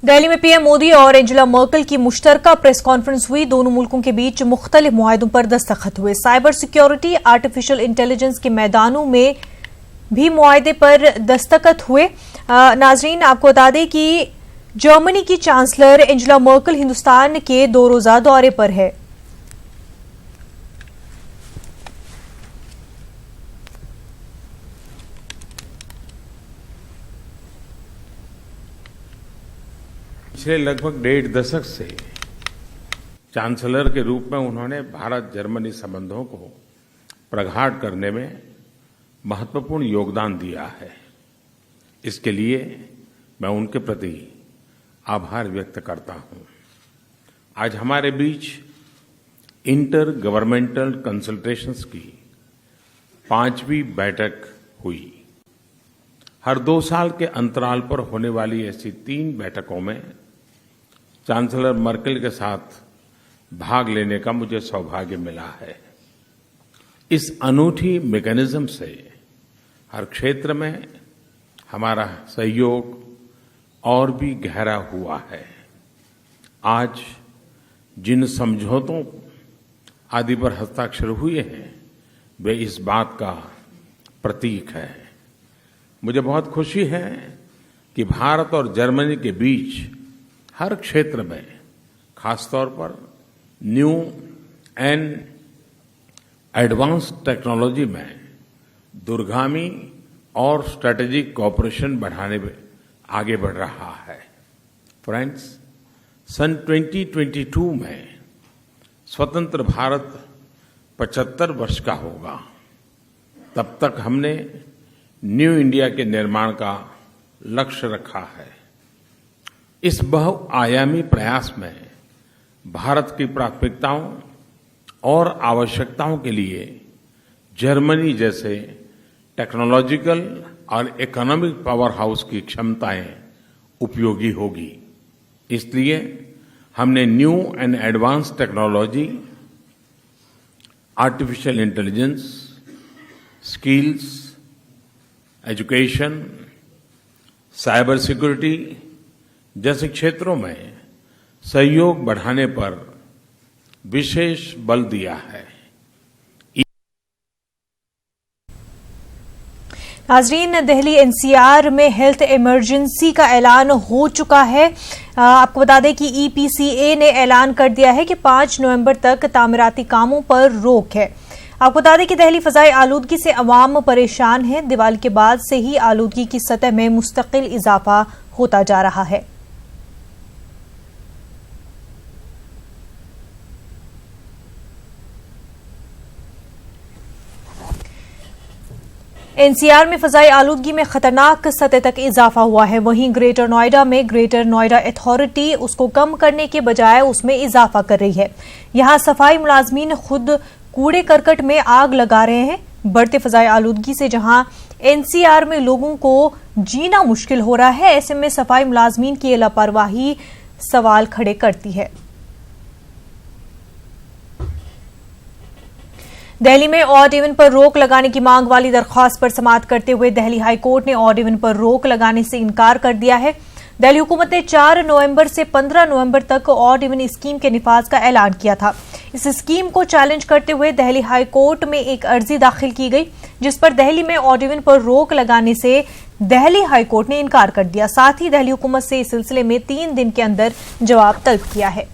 दिल्ली में पीएम मोदी और Angela Merkel की मुश्तरका प्रेस कॉन्फ्रेंस हुई। दोनों मुल्कों के बीच मुख्तलिफ मुआहदों पर दस्तखत हुए। साइबर सिक्योरिटी, आर्टिफिशियल इंटेलिजेंस के मैदानों में भी मुआहदे पर दस्तखत हुए। नाजरीन, आपको बता दें कि जर्मनी की चांसलर एंजेला मर्केल हिंदुस्तान के 2 रोजा दौरे पर है। पिछले लगभग 1.5 दशक से चांसलर के रूप में उन्होंने भारत जर्मनी संबंधों को प्रगाढ़ करने में महत्वपूर्ण योगदान दिया है। इसके लिए मैं उनके प्रति आभार व्यक्त करता हूं। आज हमारे बीच इंटर गवर्नमेंटल कंसल्टेशंस की 5वीं बैठक हुई। हर 2 साल के अंतराल पर होने वाली ऐसी 3 बैठकों में चांसलर मर्केल के साथ भाग लेने का मुझे सौभाग्य मिला है। इस अनूठी मैकेनिज्म से हर क्षेत्र में हमारा सहयोग और भी गहरा हुआ है। आज जिन समझौतों आदि पर हस्ताक्षर हुए हैं वे इस बात का प्रतीक है। मुझे बहुत खुशी है कि भारत और जर्मनी के बीच हर क्षेत्र में, खासतौर पर न्यू एंड एडवांस टेक्नोलॉजी में दूरगामी और स्ट्रेटेजिक कोऑपरेशन बढ़ाने में आगे बढ़ रहा है। फ्रेंड्स, सन 2022 में स्वतंत्र भारत 75 वर्ष का होगा। तब तक हमने न्यू इंडिया के निर्माण का लक्ष्य रखा है। इस बहुआयामी प्रयास में भारत की प्राथमिकताओं और आवश्यकताओं के लिए जर्मनी जैसे टेक्नोलॉजिकल और इकोनॉमिक पावर हाउस की क्षमताएं उपयोगी होगी। इसलिए हमने new and advance technology, artificial intelligence, skills, education, cyber security जैसे क्षेत्रों में सहयोग बढ़ाने पर विशेष बल दिया है। नाजरीन, दिल्ली एनसीआर में हेल्थ इमरजेंसी का ऐलान हो चुका है। आपको बता दें कि ईपीसीए ने ऐलान कर दिया है कि 5 नवंबर तक तामीराती कामों पर रोक है। आपको बता दें कि दिल्ली फजाई आलूदगी से अवाम परेशान है। दिवाली के बाद से ही आलूदगी की सतह में मुस्तकिल इजाफा होता जा रहा है। एनसीआर में फजाई आलूदगी में खतरनाक सतह तक इजाफा हुआ है। वहीं ग्रेटर नोएडा में ग्रेटर नोएडा अथॉरिटी उसको कम करने के बजाय उसमें इजाफा कर रही है। यहां सफाई मुलाजमीन खुद कूड़े करकट में आग लगा रहे हैं। बढ़ते फजाई आलूदगी से जहां एनसीआर में लोगों को जीना मुश्किल हो रहा है, ऐसे में सफाई मुलाजमीन की लापरवाही सवाल खड़े करती है। दिल्ली में ऑड इवन पर रोक लगाने की मांग वाली दरख्वास्त पर समाअत करते हुए दिल्ली हाई कोर्ट ने ऑड इवन पर रोक लगाने से इनकार कर दिया है। दिल्ली हुकूमत ने 4 नवंबर से 15 नवंबर तक ऑड इवन स्कीम के निफाज का ऐलान किया था। इस स्कीम को चैलेंज करते हुए दिल्ली हाई कोर्ट में एक अर्जी दाखिल की गई, जिस पर दिल्ली में ऑड इवन पर रोक लगाने से दिल्ली हाई कोर्ट ने इनकार कर दिया। साथ ही दिल्ली हुकूमत से इस सिलसिले में 3 दिन के अंदर जवाब तलब किया है।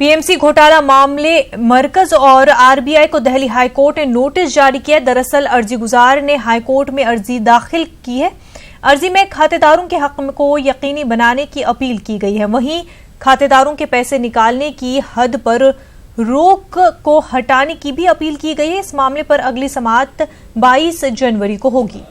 पीएमसी घोटाला मामले मरकज और आरबीआई को दिल्ली हाई कोर्ट ने नोटिस जारी किया। दरअसल अर्जी गुजार ने हाई कोर्ट में अर्जी दाखिल की है। अर्जी में खातेदारों के हक को यकीनी बनाने की अपील की गई है। वहीं खातेदारों के पैसे निकालने की हद पर रोक को हटाने की भी अपील की गई है। इस मामले पर अगली समाअत 22 जनवरी को होगी।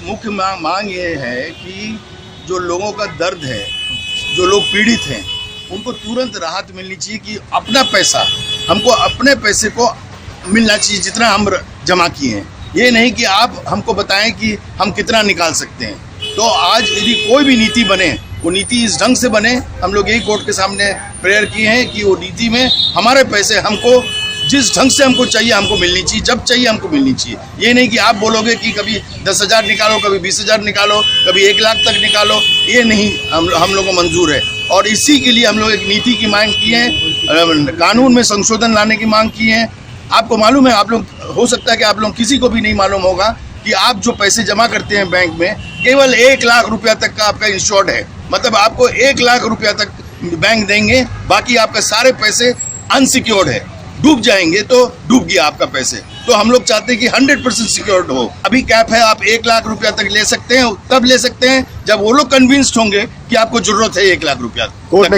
मुख्य मांग ये है कि जो लोगों का दर्द है, जो लोग पीड़ित हैं, उनको तुरंत राहत मिलनी चाहिए कि अपना पैसा, हमको अपने पैसे को मिलना चाहिए जितना हम जमा किए हैं। ये नहीं कि आप हमको बताएं कि हम कितना निकाल सकते हैं। तो आज यदि कोई भी नीति बने, वो नीति इस ढंग से बने, हम लोग यही कोर्ट के सामने प्रेयर किए हैं कि वो नीति में हमारे पैसे हमको जिस ढंग से हमको चाहिए हमको मिलनी चाहिए, जब चाहिए हमको मिलनी चाहिए। ये नहीं कि आप बोलोगे कि कभी 10,000 निकालो, कभी 20,000 निकालो, कभी 1 लाख तक निकालो, ये नहीं हम लोग को मंजूर है। और इसी के लिए हम लोग एक नीति की मांग की है, कानून में संशोधन लाने की मांग की है। आपको मालूम है, आप लोग हो सकता है कि आप लोग किसी को भी नहीं मालूम होगा कि आप जो पैसे जमा करते हैं बैंक में, केवल 1 लाख रुपया तक का आपका इंश्योर्ड है। मतलब आपको 1 लाख रुपया तक बैंक देंगे, बाकी आपके सारे पैसे अनसिक्योर्ड है। डूब जाएंगे तो डूब गया आपका पैसे। तो हम लोग चाहते हैं कि 100% सिक्योर्ड हो। अभी कैप है, आप 1 लाख रुपया तक ले सकते हैं, तब ले सकते हैं जब वो लोग कन्विंस्ड होंगे कि आपको जरूरत है 1 लाख रुपया। कोर्ट ने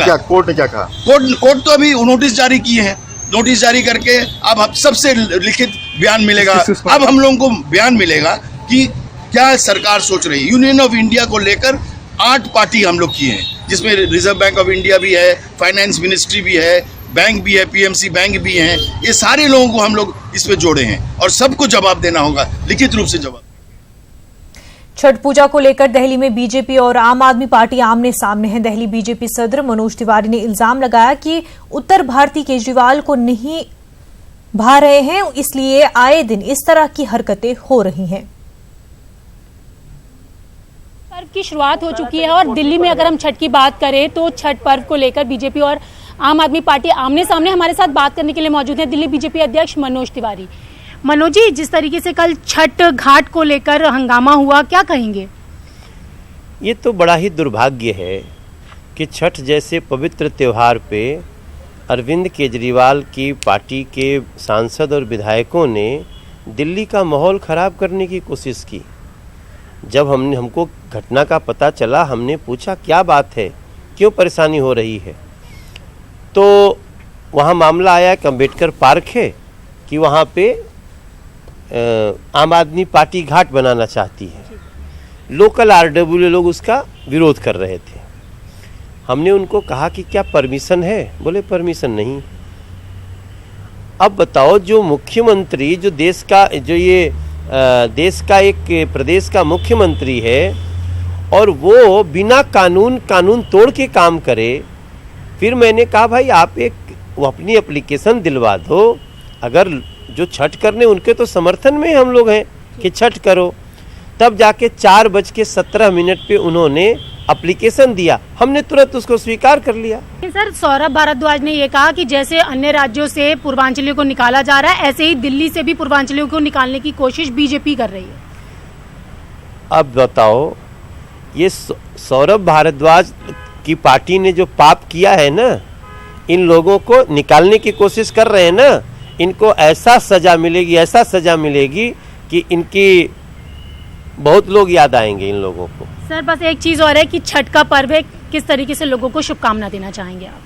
क्या कहा? कोर्ट तो अभी नोटिस जारी किए हैं, नोटिस जारी करके अब हम सबसे लिखित बयान मिलेगा। अब हम लोगों को बयान मिलेगा कि क्या सरकार सोच रही है। यूनियन ऑफ इंडिया को लेकर 8 पार्टी हम लोग किए हैं, जिसमें रिजर्व बैंक ऑफ इंडिया भी है, फाइनेंस मिनिस्ट्री भी है, बैंक भी है, पीएमसी बैंक भी हैं। ये सारे लोगों को हम लोग इसमें जोड़े हैं और सबको जवाब देना होगा, लिखित रूप से जवाब। छठ पूजा को लेकर दिल्ली में बीजेपी और आम आदमी पार्टी आमने सामने हैं। दिल्ली बीजेपी सदर मनोज तिवारी ने इल्जाम लगाया कि उत्तर भारतीय केजरीवाल को नहीं भा रहे हैं, इसलिए आए दिन इस तरह की हरकतें हो रही हैं। पर्व की शुरुआत हो चुकी है और दिल्ली में अगर हम छठ की बात करें तो छठ पर्व को लेकर बीजेपी और आम आदमी पार्टी आमने सामने। हमारे साथ बात करने के लिए मौजूद हैं दिल्ली बीजेपी अध्यक्ष मनोज तिवारी। मनोज जी, जिस तरीके से कल छठ घाट को लेकर हंगामा हुआ, क्या कहेंगे? ये तो बड़ा ही दुर्भाग्य है कि छठ जैसे पवित्र त्यौहार पे अरविंद केजरीवाल की पार्टी के सांसद और विधायकों ने दिल्ली का माहौल ख़राब करने की कोशिश की। जब हमको घटना का पता चला, हमने पूछा क्या बात है, क्यों परेशानी हो रही है, तो वहाँ मामला आया कि अम्बेडकर पार्क है कि वहाँ पे आम आदमी पार्टी घाट बनाना चाहती है। लोकल आरडब्ल्यू लोग उसका विरोध कर रहे थे। हमने उनको कहा कि क्या परमिशन है? बोले परमिशन नहीं। अब बताओ, जो मुख्यमंत्री, जो देश का एक प्रदेश का मुख्यमंत्री है और वो बिना कानून तोड़ के काम करे। फिर मैंने कहा भाई आप अपनी एप्लीकेशन दिलवा दो। अगर जो छठ करने उनके तो समर्थन में हम लोग हैं कि छठ करो। तब जाके 4:17 पे उन्होंने एप्लीकेशन दिया, हमने तुरंत उसको स्वीकार कर लिया। सर, सौरभ भारद्वाज ने ये कहा कि जैसे अन्य राज्यों से पूर्वांचलियों को निकाला जा रहा है, ऐसे ही दिल्ली से भी पूर्वांचलियों को निकालने की कोशिश बीजेपी कर रही है। अब बताओ, ये सौरभ भारद्वाज की पार्टी ने जो पाप किया है ना, इन लोगों को निकालने की कोशिश कर रहे हैं ना, इनको ऐसा सजा मिलेगी कि इनकी बहुत लोग याद आएंगे इन लोगों को। सर, बस एक चीज और है कि छठ का पर्व है, किस तरीके से लोगों को शुभकामना देना चाहेंगे आप?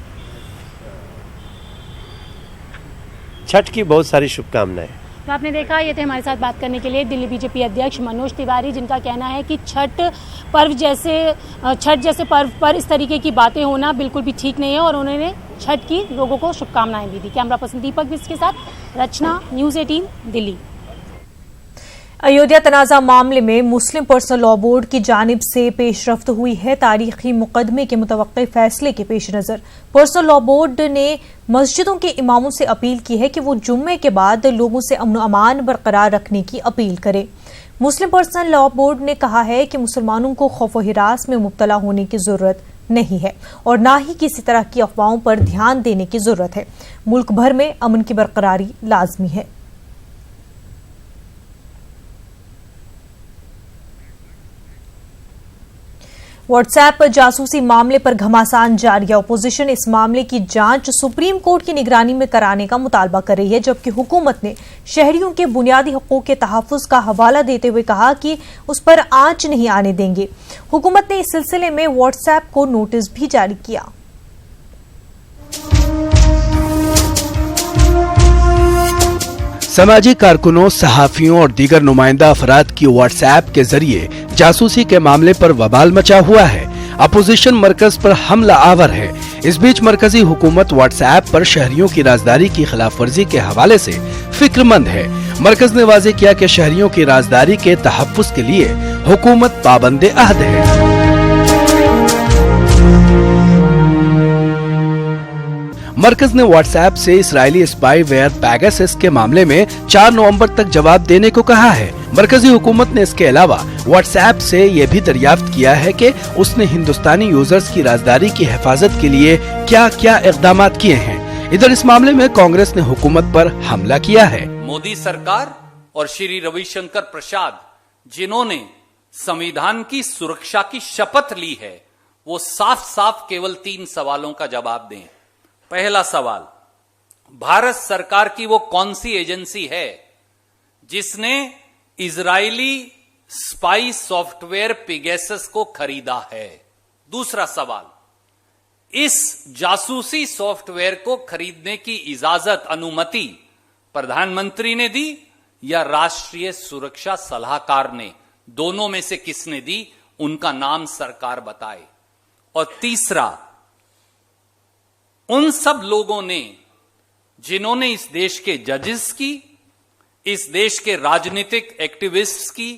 छठ की बहुत सारी शुभकामनाएं। तो आपने देखा, ये थे हमारे साथ बात करने के लिए दिल्ली बीजेपी अध्यक्ष मनोज तिवारी, जिनका कहना है कि छठ जैसे पर्व पर इस तरीके की बातें होना बिल्कुल भी ठीक नहीं है और उन्होंने छठ की लोगों को शुभकामनाएं भी दी। कैमरा पर्सन दीपक बिस्ट के साथ रचना, न्यूज़ 18 दिल्ली। अयोध्या तनाज़ा मामले में मुस्लिम पर्सनल लॉ बोर्ड की जानिब से पेशरफ्त हुई है। तारीखी मुकदमे के मुतवक्के फैसले के पेश नज़र पर्सनल लॉ बोर्ड ने मस्जिदों के इमामों से अपील की है कि वो जुम्मे के बाद लोगों से अमन अमान बरकरार रखने की अपील करें। मुस्लिम पर्सनल लॉ बोर्ड ने कहा है कि मुसलमानों को खौफ व हिरास में मुब्तला होने की जरूरत नहीं है और ना ही किसी तरह की अफवाहों पर ध्यान देने की जरूरत है। मुल्क भर में अमन की बरकरारी लाजमी है। व्हाट्सएप जासूसी मामले पर घमासान जारी है। अपोजिशन इस मामले की जांच सुप्रीम कोर्ट की निगरानी में कराने का मुतालबा कर रही है, जबकि हुकूमत ने शहरियों के बुनियादी हकूक के तहफ़्फ़ुज़ का हवाला देते हुए कहा कि उस पर आंच नहीं आने देंगे। हुकूमत ने इस सिलसिले में व्हाट्सएप को नोटिस भी जारी किया। सामाजिक कारकुनों, सहाफियों और दीगर नुमाइंदा अफराद की व्हाट्सएप के जरिए जासूसी के मामले पर बवाल मचा हुआ है। अपोजिशन मरकज पर हमला आवर है। इस बीच मरकजी हुकूमत व्हाट्सएप पर शहरियों की राजदारी की खिलाफ वर्जी के हवाले से फिक्रमंद है। मरकज ने वाज़ेह किया कि शहरियों की राजदारी के तहफ़्फ़ुज़ के लिए हुकूमत पाबंद अहद है। मरकज ने व्हाट्सएप से इस्राएली स्पाईवेयर पेगासस के मामले में 4 नवंबर तक जवाब देने को कहा है। मरकजी हुकूमत ने इसके अलावा व्हाट्सएप से ये भी दरियाफ्त किया है कि उसने हिंदुस्तानी यूजर्स की राजदारी की हिफाजत के लिए क्या क्या इकदाम किए हैं। इधर इस मामले में कांग्रेस ने हुकूमत पर हमला किया है। मोदी सरकार और श्री रविशंकर प्रसाद जिन्होंने संविधान की सुरक्षा की शपथ ली है, वो साफ साफ केवल 3 सवालों का जवाब दें। पहला सवाल, भारत सरकार की वो कौन सी एजेंसी है जिसने इजरायली स्पाई सॉफ्टवेयर पेगासस को खरीदा है? दूसरा सवाल, इस जासूसी सॉफ्टवेयर को खरीदने की इजाजत, अनुमति प्रधानमंत्री ने दी या राष्ट्रीय सुरक्षा सलाहकार ने? दोनों में से किसने दी? उनका नाम सरकार बताए। और तीसरा, उन सब लोगों ने जिन्होंने इस देश के जजेस की, इस देश के राजनीतिक एक्टिविस्ट्स की,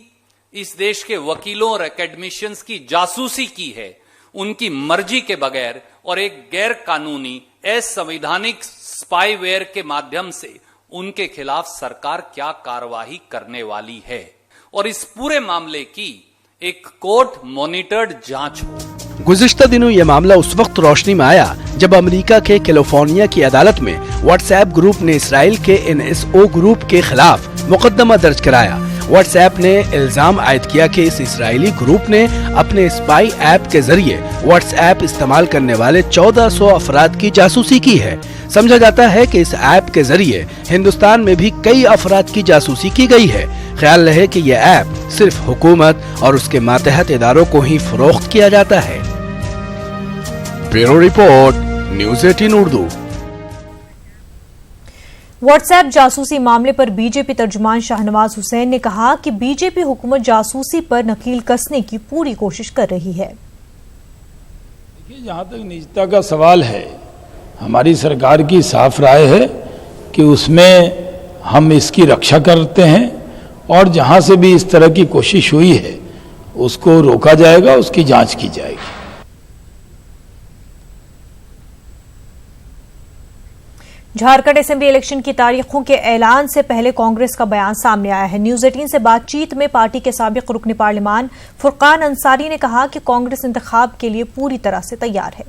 इस देश के वकीलों और एकेडमिशियंस की जासूसी की है, उनकी मर्जी के बगैर और एक गैर कानूनी असंवैधानिक स्पाईवेयर के माध्यम से उनके खिलाफ सरकार क्या कार्रवाई करने वाली है और इस पूरे मामले की एक कोर्ट मॉनिटर्ड जांच हो। गुज़िश्ता दिनों ये मामला उस वक्त रोशनी में आया जब अमेरिका के कैलिफोर्निया की अदालत में व्हाट्सएप ग्रुप ने इसराइल के NSO ग्रुप के खिलाफ मुकदमा दर्ज कराया। व्हाट्सएप ने इल्जाम आयद किया कि इस इसराइली ग्रुप ने अपने स्पाई ऐप के जरिए व्हाट्सएप इस्तेमाल करने वाले 1400 अफराद की जासूसी की है। समझा जाता है कि इस ऐप के जरिए हिंदुस्तान में भी कई अफराद की जासूसी की गई है। ख्याल रहे कि यह ऐप सिर्फ हुकूमत और उसके मातहत इदारों को ही फरोख्त किया जाता है। Bureau report, news 18 Urdu. WhatsApp जासूसी मामले पर बीजेपी तर्जुमान शाहनवाज हुसैन ने कहा कि बीजेपी हुकूमत जासूसी पर नकील कसने की पूरी कोशिश कर रही है। देखिए, जहाँ तक निजता का सवाल है, हमारी सरकार की साफ राय है कि उसमें हम इसकी रक्षा करते हैं और जहाँ से भी इस तरह की कोशिश हुई है उसको रोका जाएगा, उसकी जांच की जाएगी। झारखंड असेंबली इलेक्शन की तारीखों के ऐलान से पहले कांग्रेस का बयान सामने आया है। न्यूज़ 18 से बातचीत में पार्टी के साबिक रुकन पार्लिमान फुरकान अंसारी ने कहा कि कांग्रेस इंतखाब के लिए पूरी तरह से तैयार है।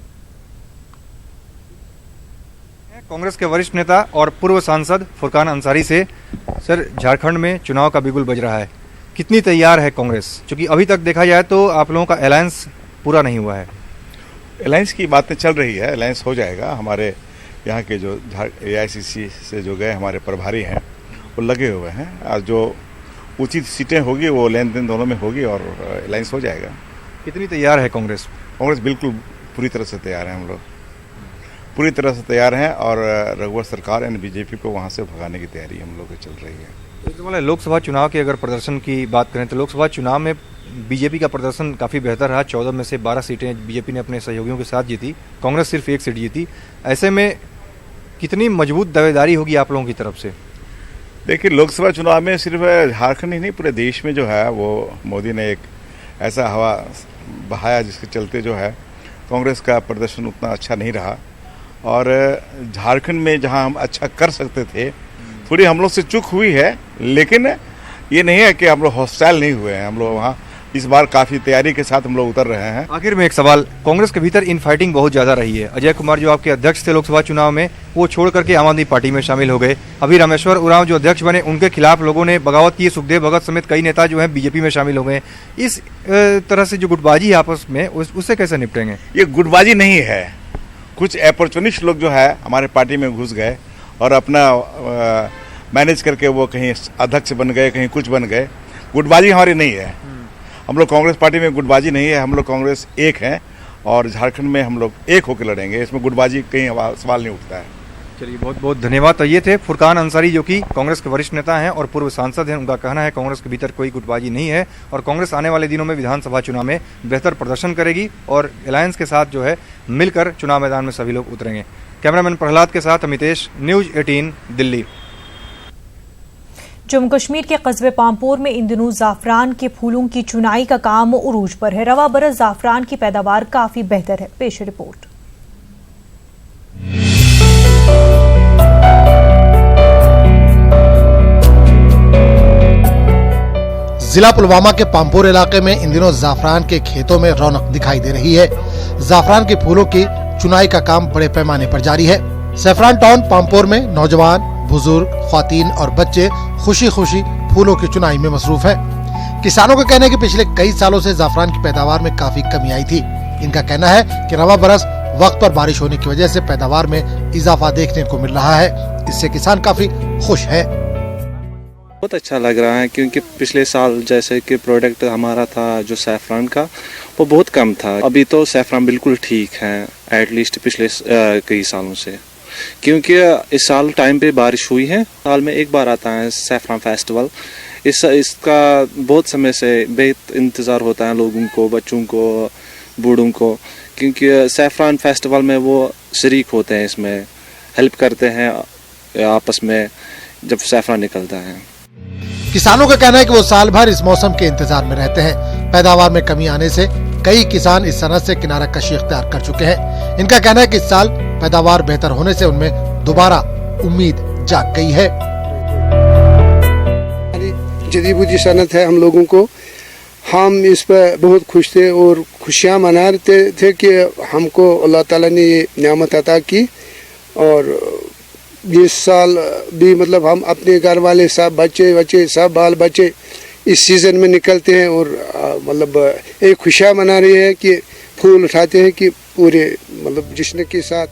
कांग्रेस के वरिष्ठ नेता और पूर्व सांसद फुरकान अंसारी से, सर, झारखंड में चुनाव का बिगुल बज रहा है, कितनी तैयार है कांग्रेस? क्योंकि अभी तक देखा जाए तो आप लोगों का अलायंस पूरा नहीं हुआ है। अलायंस की बातें चल रही है, अलायंस हो जाएगा। हमारे यहाँ के जो AICC से जो गए हमारे प्रभारी हैं वो लगे हुए हैं। आज जो उचित सीटें होगी वो लेन देन दोनों में होगी और अलायंस हो जाएगा। कितनी तैयार है कांग्रेस? कांग्रेस बिल्कुल पूरी तरह से तैयार है। हम लोग पूरी तरह से तैयार हैं और रघुवर सरकार यानी BJP को वहाँ से भगाने की तैयारी हम लोग की चल रही है। तो लोकसभा चुनाव के अगर प्रदर्शन की बात करें तो लोकसभा चुनाव में बीजेपी का प्रदर्शन काफ़ी बेहतर रहा। 14 में से 12 सीटें बीजेपी ने अपने सहयोगियों के साथ जीती, कांग्रेस सिर्फ 1 सीट जीती। ऐसे में कितनी मजबूत दावेदारी होगी आप लोगों की तरफ से? देखिए, लोकसभा चुनाव में सिर्फ झारखंड ही नहीं, पूरे देश में जो है वो मोदी ने एक ऐसा हवा बहाया जिसके चलते जो है कांग्रेस का प्रदर्शन उतना अच्छा नहीं रहा। और झारखंड में जहां हम अच्छा कर सकते थे, थोड़ी हम लोग से चूक हुई है, लेकिन ये नहीं है कि हम लोग हॉस्टाइल नहीं हुए हैं। हम लोग वहाँ इस बार काफ़ी तैयारी के साथ हम लोग उतर रहे हैं। आखिर में एक सवाल, कांग्रेस के भीतर इन फाइटिंग बहुत ज़्यादा रही है। अजय कुमार जो आपके अध्यक्ष थे लोकसभा चुनाव में, वो छोड़ करके आम आदमी पार्टी में शामिल हो गए। अभी रामेश्वर उरांव जो अध्यक्ष बने, उनके खिलाफ लोगों ने बगावत की। सुखदेव भगत समेत कई नेता जो हैं बीजेपी में शामिल हो गए। इस तरह से जो गुटबाजी है आपस में, उससे कैसे निपटेंगे? ये गुटबाजी नहीं है, कुछ अपॉर्चुनिस्ट लोग जो है हमारे पार्टी में घुस गए और अपना मैनेज करके वो कहीं अध्यक्ष बन गए, कहीं कुछ बन गए। गुटबाजी हमारी नहीं है। हम लोग कांग्रेस पार्टी में गुटबाजी नहीं है। हम लोग कांग्रेस एक हैं और झारखंड में हम लोग एक होकर लड़ेंगे। इसमें गुटबाजी कहीं सवाल नहीं उठता है। चलिए, बहुत बहुत धन्यवाद। तो ये थे फुरकान अंसारी जो कि कांग्रेस के वरिष्ठ नेता हैं और पूर्व सांसद हैं। उनका कहना है कांग्रेस के भीतर कोई गुटबाजी नहीं है और कांग्रेस आने वाले दिनों में विधानसभा चुनाव में बेहतर प्रदर्शन करेगी और अलायंस के साथ जो है मिलकर चुनाव मैदान में सभी लोग उतरेंगे। कैमरामैन प्रहलाद के साथ अमितेश, न्यूज़ 18 दिल्ली। जम्मू कश्मीर के कस्बे पामपोर में इन दिनों जाफरान के फूलों की चुनाई का काम उरूज पर है। रवा बरस जाफरान की पैदावार काफी बेहतर है। पेश रिपोर्ट। जिला पुलवामा के पामपोर इलाके में इन दिनों जाफरान के खेतों में रौनक दिखाई दे रही है। जाफरान के फूलों की चुनाई का काम बड़े पैमाने पर जारी है। सैफरान टाउन पामपोर में नौजवान, बुजुर्ग, ख्वातीन और बच्चे खुशी खुशी फूलों की चुनाई में मसरूफ हैं। किसानों का कहना है कि पिछले कई सालों से जाफरान की पैदावार में काफी कमी आई थी। इनका कहना है कि रवा बरस वक्त पर बारिश होने की वजह से पैदावार में इजाफा देखने को मिल रहा है। इससे किसान काफी खुश है। बहुत अच्छा लग रहा है क्योंकि पिछले साल जैसे कि प्रोडक्ट हमारा था जो सैफरान का वो बहुत कम था। अभी तो सैफरान बिल्कुल ठीक है, एटलीस्ट पिछले कई सालों से, क्योंकि इस साल टाइम पे बारिश हुई है। साल में एक बार आता है सैफरान फेस्टिवल। इसका बहुत समय से बेहद इंतज़ार होता है लोगों को, बच्चों को, बूढ़ों को, क्योंकि सैफरान फेस्टिवल में वो शरीक होते हैं, इसमें हेल्प करते हैं आपस में जब सैफरान निकलता है। किसानों का कहना है कि वो साल भर इस मौसम के इंतजार में रहते हैं। पैदावार में कमी आने से कई किसान इस सनत से किनारा कशी इख्तियार कर चुके हैं। इनका कहना है कि इस साल पैदावार बेहतर होने से उनमें दोबारा उम्मीद जाग गई है। जदीबुदी सनत है हम लोगों को, हम इस पर बहुत खुश थे और खुशियाँ मना रहे थे कि हमको अल्लाह ताला ने ये नेमत अता की। और इस साल भी मतलब हम अपने घर वाले सब बच्चे सब बाल बच्चे इस सीज़न में निकलते हैं और मतलब एक खुशियाँ मना रही है कि फूल उठाते हैं कि पूरे मतलब जश्न के साथ।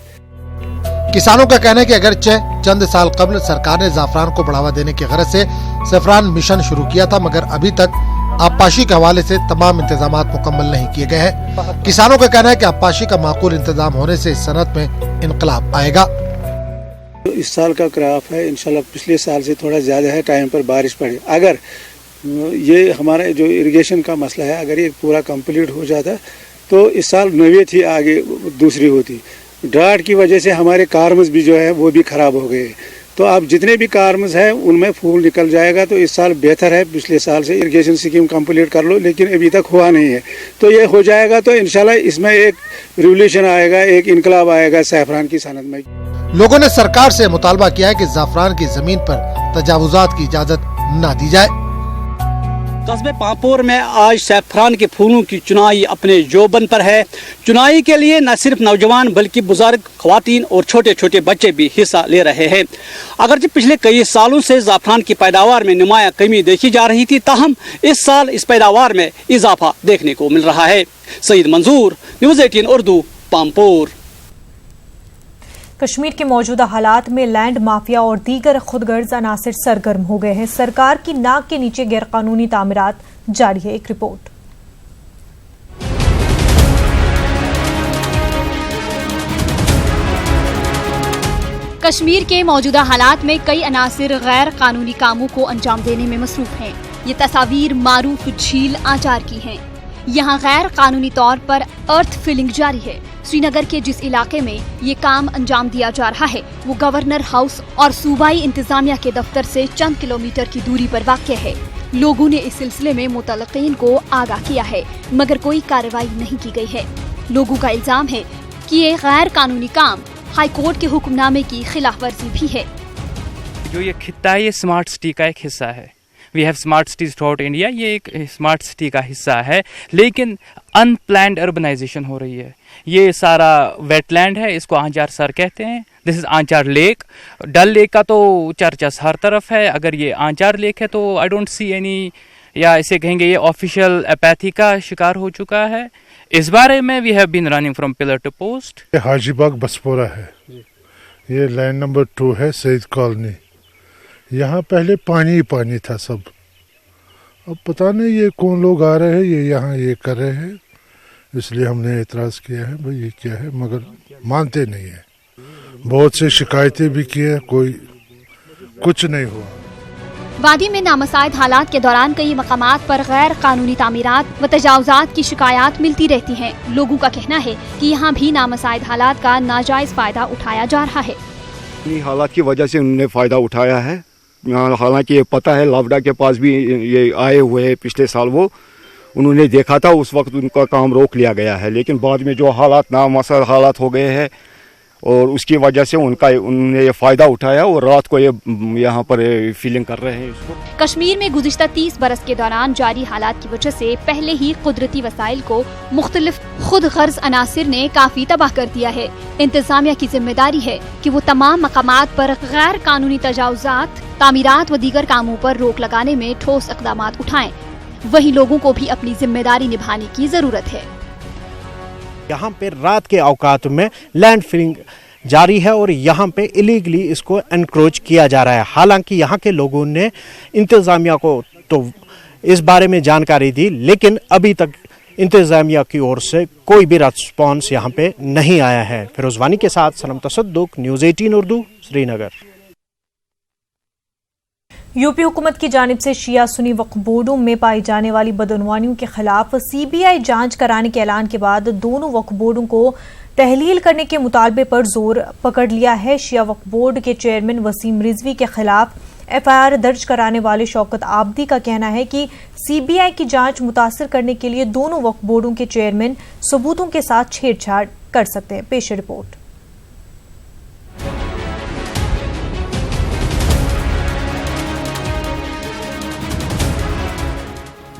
किसानों का कहना है कि अगरचे चंद साल कबल सरकार ने जाफरान को बढ़ावा देने की गरज से सैफरान मिशन शुरू किया था, मगर अभी तक आबपाशी के हवाले से तमाम इंतजाम मुकम्मल नहीं किए गए हैं। किसानों का कहना है कि आबपाशी का माकूल इंतजाम होने से इस सनत में इनकलाब आएगा। इस साल का क्रॉप है इंशाल्लाह पिछले साल से थोड़ा ज़्यादा है, टाइम पर बारिश पड़े। अगर ये हमारा जो इरिगेशन का मसला है अगर ये पूरा कंप्लीट हो जाता तो इस साल नवीं थी, आगे दूसरी होती। ड्राट की वजह से हमारे कार्म्स भी जो है वो भी ख़राब हो गए। तो अब जितने भी कार्म्स हैं उनमें फूल निकल जाएगा। तो इस साल बेहतर है, पिछले साल से इरिगेशन स्कीम कंप्लीट कर लो, लेकिन अभी तक हुआ नहीं है। तो ये हो जाएगा तो इंशाल्लाह इसमें एक रिवोल्यूशन आएगा, एक इनकलाब आएगा सैफरान की सनत में। लोगों ने सरकार से मुतालबा किया है कि जाफरान की जमीन पर तजावुजात की इजाजत न दी जाए। कस्बे पामपोर में आज सैफरान के फूलों की चुनाई अपने जोबन पर है। चुनाई के लिए न सिर्फ नौजवान बल्कि बुजुर्ग, ख्वातीन और छोटे छोटे बच्चे भी हिस्सा ले रहे हैं। अगरचे पिछले कई सालों से जाफरान की पैदावार में नुमाया कमी देखी जा रही थी, ताहम इस साल इस पैदावार में इजाफा देखने को मिल रहा है। सईद मंजूर, न्यूज़ 18 उर्दू, पामपोर। कश्मीर के मौजूदा हालात में लैंड माफिया और दीगर खुदगर्ज अनासिर सरगर्म हो गए हैं। सरकार की नाक के नीचे गैरकानूनी तामीरात जारी है। एक रिपोर्ट। कश्मीर के मौजूदा हालात में कई अनासिर गैर कानूनी कामों को अंजाम देने में मसरूफ हैं। ये तस्वीर मारूफ झील आचार की हैं। यहाँ गैर कानूनी तौर पर अर्थ फिलिंग जारी है। श्रीनगर के जिस इलाके में ये काम अंजाम दिया जा रहा है वो गवर्नर हाउस और सूबाई इंतजामिया के दफ्तर से चंद किलोमीटर की दूरी पर वाक़ है। लोगों ने इस सिलसिले में मुतलक़ीन को आगाह किया है, मगर कोई कार्रवाई नहीं की गई है। लोगों का इल्जाम है कि ये गैर कानूनी काम हाई कोर्ट के हुक्मनामे की खिलाफ वर्जी भी है। जो ये खित्ता है ये स्मार्ट सिटी का एक हिस्सा है। We have smart cities throughout India, ये एक स्मार्ट सिटी का हिस्सा है, लेकिन अनप्लैंड अर्बनाइजेशन हो रही है। ये सारा वेटलैंड है, इसको आंचार सर कहते हैं। This is Anchar lake. Dal lake का तो चर्चा हर तरफ है। अगर ये आंचार लेक है तो आई डोंट सी एनी, या इसे कहेंगे ये ऑफिशियल अपैथी का शिकार हो चुका है। इस बारे में we have been running from pillar to post. Hajibagh Baspora है, ये लाइन नंबर 2 है, सईद कॉलोनी। यहाँ पहले पानी ही पानी था सब। अब पता नहीं ये कौन लोग आ रहे हैं, ये यहाँ ये कर रहे हैं, इसलिए हमने एतराज़ किया है भाई ये क्या है, मगर मानते नहीं है। बहुत से शिकायतें भी की है, कोई कुछ नहीं हुआ। वादी में नामसाइद हालात के दौरान कई मकामात पर गैर कानूनी तामीरात व तजावुजात की शिकायत मिलती रहती हैं। लोगों का कहना है कि यहाँ भी नामसाइद हालात का नाजायज फायदा उठाया जा रहा है। हालात की वजह से उन्होंने फायदा उठाया है। हालांकि ये पता है लावडा के पास भी ये आए हुए हैं पिछले साल, वो उन्होंने देखा था, उस वक्त उनका काम रोक लिया गया है। लेकिन बाद में जो हालात नामसाइद हालात हो गए हैं, और उसकी वजह से उन्होंने ये फ़ायदा उठाया और रात को ये यहाँ पर फीलिंग कर रहे हैं इसको। कश्मीर में गुज़िश्ता 30 बरस के दौरान जारी हालात की वजह से पहले ही कुदरती वसाइल को मुख्तलिफ खुद गर्ज अनासिर ने काफी तबाह कर दिया है। इंतजामिया की जिम्मेदारी है कि वो तमाम मकामात पर गैर कानूनी तजावुजात, तामीरात व दीगर कामों पर रोक लगाने में ठोस इक़दामात उठाएं। वहीं लोगों को भी अपनी जिम्मेदारी निभाने की जरूरत है। यहाँ पे रात के औकात में लैंड फिलिंग जारी है और यहाँ पे इलीगली इसको एनक्रोच किया जा रहा है। हालांकि यहाँ के लोगों ने इंतज़ामिया को तो इस बारे में जानकारी दी, लेकिन अभी तक इंतज़ामिया की ओर से कोई भी रिस्पॉन्स यहाँ पे नहीं आया है। फिरोज वानी के साथ सनम तसद्दुक, न्यूज़ 18 उर्दू, श्रीनगर। यूपी हुकूमत की जानिब से शिया सुन्नी वक्फ बोर्डों में पाई जाने वाली बदअनवानियों के खिलाफ सीबीआई जांच कराने के ऐलान के बाद दोनों वक्फ बोर्डों को तहलील करने के मुतालबे पर जोर पकड़ लिया है। शिया वक्फ बोर्ड के चेयरमैन वसीम रिजवी के खिलाफ एफआईआर दर्ज कराने वाले शौकत आबदी का कहना है कि सीबीआई की जांच मुतासर करने के लिए दोनों वक्फ बोर्डों के चेयरमैन सबूतों के साथ छेड़छाड़ कर सकते हैं। पेश रिपोर्ट।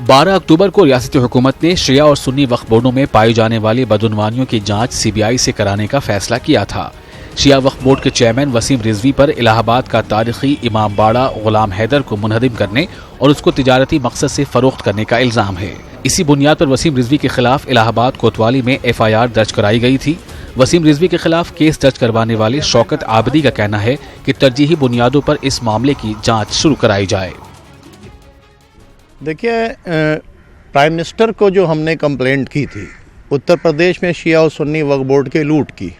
12 अक्टूबर को रियासती हुकूमत ने शिया और सुन्नी वक्फ बोर्डों में पाई जाने वाली बदअनवानियों की जांच सीबीआई से कराने का फैसला किया था। शिया वक्फ बोर्ड के चेयरमैन वसीम रिजवी पर इलाहाबाद का तारीखी इमाम बाड़ा गुलाम हैदर को मुनहदिम करने और उसको तिजारती मकसद से फरोख्त करने का इल्जाम है। इसी बुनियाद पर वसीम रिजवी के खिलाफ इलाहाबाद कोतवाली में एफआईआर दर्ज कराई गई थी। वसीम रिजवी के खिलाफ केस दर्ज करवाने वाले शौकत आबदी का कहना है कि तरजीही बुनियादों पर इस मामले की जांच शुरू कराई जाए। देखिए, प्राइम मिनिस्टर को जो हमने कंप्लेंट की थी उत्तर प्रदेश में शिया और सुन्नी वक्फ बोर्ड के लूट की,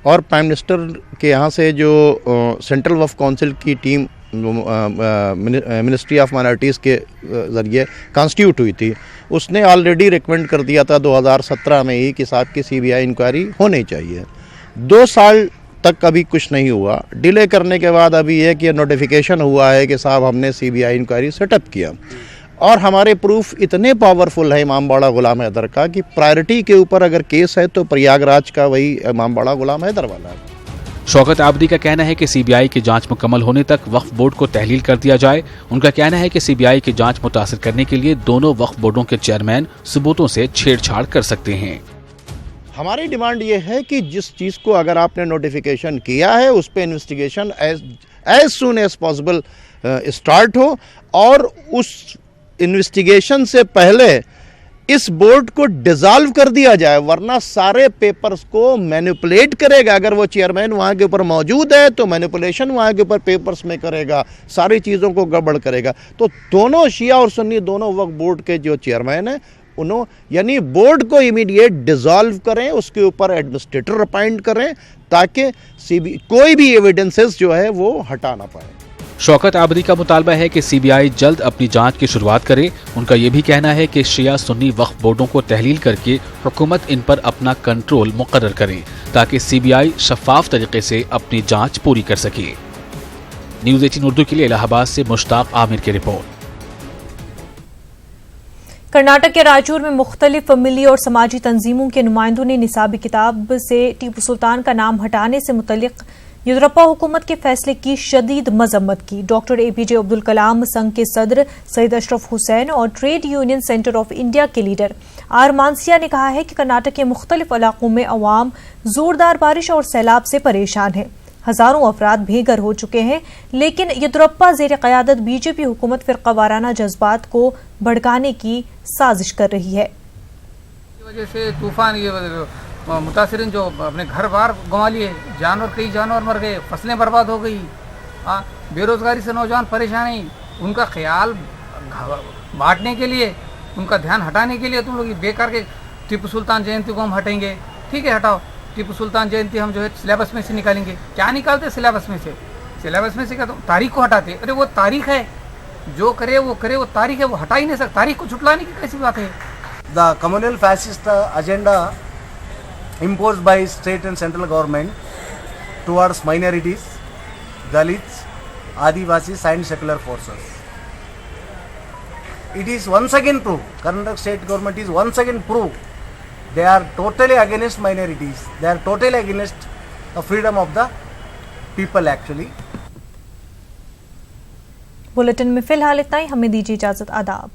और प्राइम मिनिस्टर के यहाँ से जो सेंट्रल वक्फ काउंसिल की टीम मिनिस्ट्री ऑफ माइनॉरिटीज़ के ज़रिए कॉन्स्टिट्यूट हुई थी, उसने ऑलरेडी रिकमेंड कर दिया था 2017 में ही कि साहब की सीबीआई इंक्वायरी होनी चाहिए। 2 साल तक अभी कुछ नहीं हुआ। डिले करने के बाद अभी ये कि नोटिफिकेशन हुआ है कि साहब हमने सीबीआई इंक्वायरी सेटअप किया, और हमारे प्रूफ इतने पावरफुल है इमाम बाड़ा गुलाम हैदर का कि प्रायोरिटी के ऊपर अगर केस है तो प्रयागराज का वही इमाम बाड़ा गुलाम हैदर वाला है। शौकत आबदी का कहना है कि सीबीआई की जांच मुकम्मल होने तक वक्फ बोर्ड को तहलील कर दिया जाए। उनका कहना है कि सीबीआई की जांच मुतासिर करने के लिए दोनों वक्फ बोर्डों के चेयरमैन सबूतों से छेड़छाड़ कर सकते हैं। हमारी डिमांड ये है कि जिस चीज़ को अगर आपने नोटिफिकेशन किया है उस पर investigation as soon as possible start हो, और उस इन्वेस्टिगेशन से पहले इस बोर्ड को डिसॉल्व कर दिया जाए, वरना सारे पेपर्स को मैनिपुलेट करेगा। अगर वो चेयरमैन वहाँ के ऊपर मौजूद है तो मैनिपुलेशन वहाँ के ऊपर पेपर्स में करेगा, सारी चीज़ों को गड़बड़ करेगा। तो दोनों शिया और सुन्नी दोनों वक्फ बोर्ड के जो चेयरमैन हैं उन्होंने यानी बोर्ड को इमीडिएट डिसॉल्व करें, उसके ऊपर एडमिनिस्ट्रेटर अपॉइंट करें ताकि कोई भी एविडेंसेस जो है वो हटा ना पाए। शौकत आबदी का मुतालबा है कि सीबीआई जल्द अपनी जांच की शुरुआत करे। उनका ये भी कहना है कि शिया सुन्नी वक्फ बोर्डों को तहलील करके हुकूमत इन पर अपना कंट्रोल मुकर्रर करे ताकि सीबीआई शफाफ तरीके से अपनी जांच पूरी कर सके। न्यूज़ 18 उर्दू के लिए इलाहाबाद से मुश्ताक आमिर की रिपोर्ट। कर्नाटक के रायचूर में मुख्तलिफ मिली और समाजी तंजीमों के नुमाइंदों ने निसाबी किताब से टीपू सुल्तान का नाम हटाने से मुतल्लिक येदियुरप्पा हुकूमत के फैसले की शदीद मजम्मत की। डॉक्टर एपीजे अब्दुल कलाम संघ के सदर सईद अशरफ हुसैन और trade union centre of India के लीडर आर मानसिया ने कहा है कि कर्नाटक के मुख्तलिफ इलाकों में अवाम जोरदार बारिश और सैलाब से परेशान है। हजारों अफराद बेघर हो चुके हैं, लेकिन येदियुरप्पा ज़ेर क़यादत बीजेपी हुकूमत फिरकावाराना जज्बात को भड़काने की साजिश कर रही है। वजह से तूफान मुतासरीन जो अपने घर बार गंवा लिए, कई जानवर मर गए, फसलें बर्बाद हो गई, बेरोजगारी से नौजवान परेशानी, उनका ख्याल बांटने के लिए, उनका ध्यान हटाने के लिए तुम लोग बेकार के टीपू सुल्तान जयंती को हम हटेंगे। ठीक है, हटाओ टीपू सुल्तान जयंती, हम जो है सिलेबस में से निकालेंगे। क्या निकालते सिलेबस में से? सिलेबस में से क्या तारीख को हटाते? अरे वो तारीख है, जो करे वो करे, वो तारीख है, वो हटा ही नहीं सकता। तारीख को छुटलाने की कैसी बात है? The communal fascist agenda imposed by state and central government towards minorities, Dalits, Adivasis and secular forces. It is once again proved, Karnataka state government is once again proved they are totally against minorities, they are totally against freedom of the people actually. Bulletin में फिलहाल इतना ही, हमें दीजिए इजाजत। आदाब।